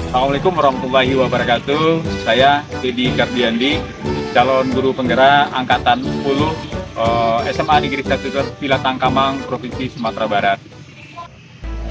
Assalamualaikum warahmatullahi wabarakatuh. Saya Dedi Kardiandi, calon guru penggerak Angkatan 10 SMA Negeri 1 Villa Tangkamang, Provinsi Sumatera Barat.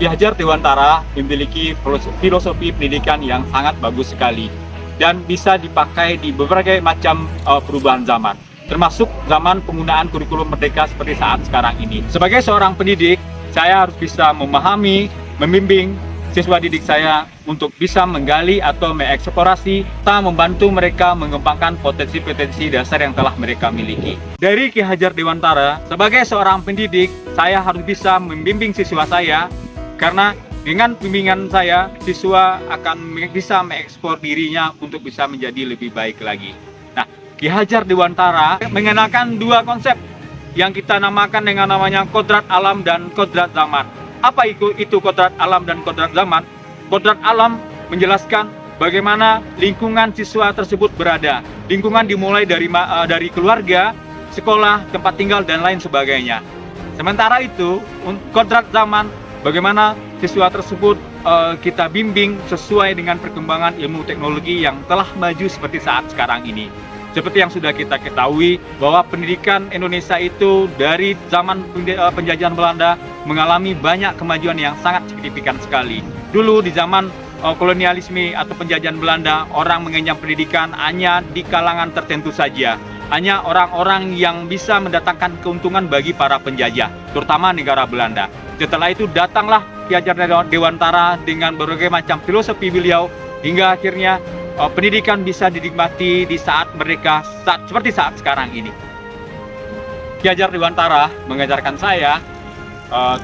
Ki Hajar Dewantara memiliki filosofi pendidikan yang sangat bagus sekali dan bisa dipakai di berbagai macam perubahan zaman, termasuk zaman penggunaan kurikulum merdeka seperti saat sekarang ini. Sebagai seorang pendidik, saya harus bisa memahami, membimbing siswa didik saya untuk bisa menggali atau mengeksplorasi serta membantu mereka mengembangkan potensi-potensi dasar yang telah mereka miliki. Dari Ki Hajar Dewantara, sebagai seorang pendidik, saya harus bisa membimbing siswa saya karena dengan bimbingan saya, siswa akan bisa mengeksplor dirinya untuk bisa menjadi lebih baik lagi. Nah, Ki Hajar Dewantara mengenalkan dua konsep yang kita namakan dengan namanya kodrat alam dan kodrat zaman. Apa itu kodrat alam dan kodrat zaman? Kodrat alam menjelaskan bagaimana lingkungan siswa tersebut berada. Lingkungan dimulai dari keluarga, sekolah, tempat tinggal, dan lain sebagainya. Sementara itu, kodrat zaman, bagaimana siswa tersebut kita bimbing sesuai dengan perkembangan ilmu teknologi yang telah maju seperti saat sekarang ini. Seperti yang sudah kita ketahui bahwa pendidikan Indonesia itu dari zaman penjajahan Belanda mengalami banyak kemajuan yang sangat signifikan sekali. Dulu di zaman kolonialisme atau penjajahan Belanda, orang mengenyam pendidikan hanya di kalangan tertentu saja. Hanya orang-orang yang bisa mendatangkan keuntungan bagi para penjajah, terutama negara Belanda. Setelah itu datanglah Ki Hajar Dewantara dengan berbagai macam filosofi beliau hingga akhirnya pendidikan bisa dinikmati di saat mereka seperti saat sekarang ini. Ki Hajar Dewantara mengajarkan saya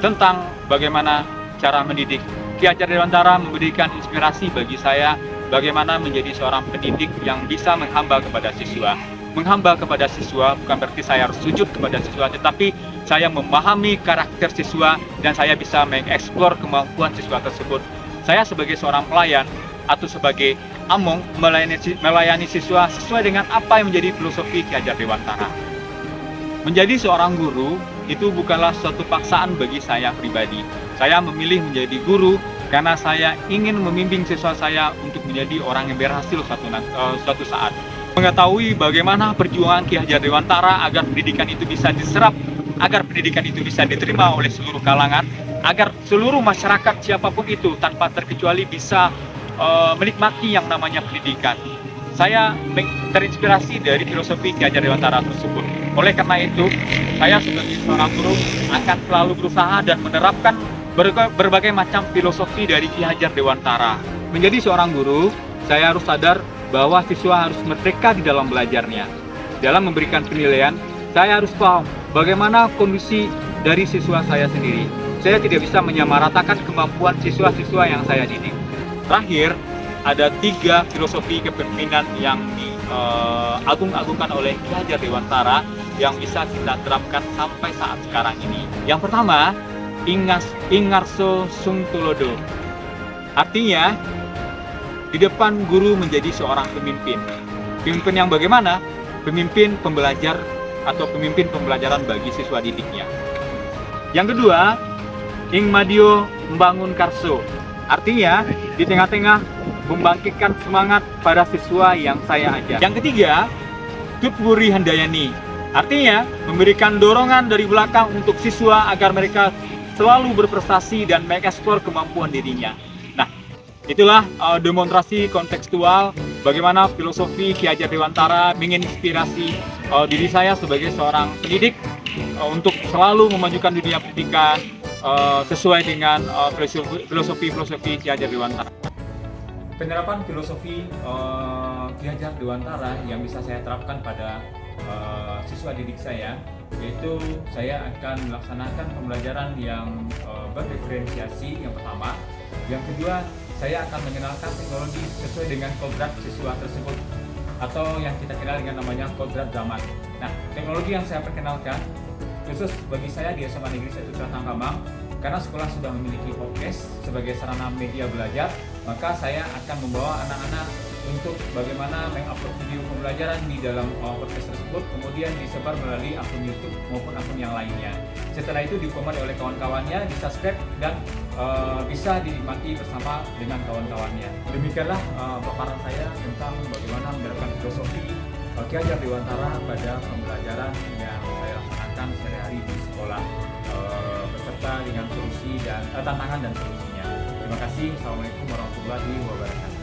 tentang bagaimana cara mendidik. Ki Hajar Dewantara memberikan inspirasi bagi saya bagaimana menjadi seorang pendidik yang bisa menghamba kepada siswa. Menghamba kepada siswa bukan berarti saya harus sujud kepada siswa, tetapi saya memahami karakter siswa dan saya bisa mengeksplor kemampuan siswa tersebut. Saya sebagai seorang pelayan atau sebagai among melayani siswa sesuai dengan apa yang menjadi filosofi Ki Hajar Dewantara. Menjadi seorang guru itu bukanlah suatu paksaan bagi saya pribadi. Saya memilih menjadi guru karena saya ingin membimbing siswa saya untuk menjadi orang yang berhasil suatu saat. Mengetahui bagaimana perjuangan Ki Hajar Dewantara agar pendidikan itu bisa diserap, agar pendidikan itu bisa diterima oleh seluruh kalangan, agar seluruh masyarakat siapapun itu tanpa terkecuali bisa menikmati yang namanya pendidikan. Saya terinspirasi dari filosofi Ki Hajar Dewantara tersebut. Oleh karena itu, saya sebagai seorang guru akan selalu berusaha dan menerapkan berbagai macam filosofi dari Ki Hajar Dewantara. Menjadi seorang guru, saya harus sadar bahwa siswa harus merdeka di dalam belajarnya. Dalam memberikan penilaian, saya harus paham bagaimana kondisi dari siswa saya sendiri. Saya tidak bisa menyamaratakan kemampuan siswa-siswa yang saya didik. Terakhir, ada 3 filosofi kepemimpinan yang diagung-agungkan oleh Ki Hajar Dewantara yang bisa kita terapkan sampai saat sekarang ini. Yang pertama, Ingarso Sung Tulodo. Artinya, di depan guru menjadi seorang pemimpin. Pemimpin yang bagaimana? Pemimpin pembelajar atau pemimpin pembelajaran bagi siswa didiknya. Yang kedua, Ingmadio Membangun Karso. Artinya, di tengah-tengah membangkitkan semangat pada siswa yang saya ajar. Yang ketiga, Tutwuri Handayani. Artinya, memberikan dorongan dari belakang untuk siswa agar mereka selalu berprestasi dan mengeksplor kemampuan dirinya. Nah, itulah demonstrasi kontekstual bagaimana filosofi Ki Hajar Dewantara menginspirasi diri saya sebagai seorang pendidik untuk selalu memajukan dunia pendidikan sesuai dengan filosofi Ki Hajar Dewantara. Penerapan filosofi Ki Hajar Dewantara yang bisa saya terapkan pada siswa didik saya, yaitu saya akan melaksanakan pembelajaran yang berdiferensiasi yang pertama. Yang kedua, saya akan mengenalkan teknologi sesuai dengan kodrat siswa tersebut atau yang kita kenal dengan namanya kodrat zaman. Nah, teknologi yang saya perkenalkan khusus bagi saya di SMA Negeri 1 Villa Tangkamang, karena sekolah sudah memiliki podcast sebagai sarana media belajar, maka saya akan membawa anak-anak untuk bagaimana mengupload video pembelajaran di dalam podcast tersebut, kemudian disebar melalui akun YouTube maupun akun yang lainnya. Setelah itu dikomando oleh kawan-kawannya, di-subscribe dan bisa dinikmati bersama dengan kawan-kawannya. Demikianlah paparan saya tentang bagaimana menerapkan filosofi Ki Hajar Dewantara pada pembelajaran yang saya laksanakan sehari-hari di sekolah, beserta dengan solusi dan tantangan dan solusinya. Terima kasih. Assalamualaikum warahmatullahi wabarakatuh.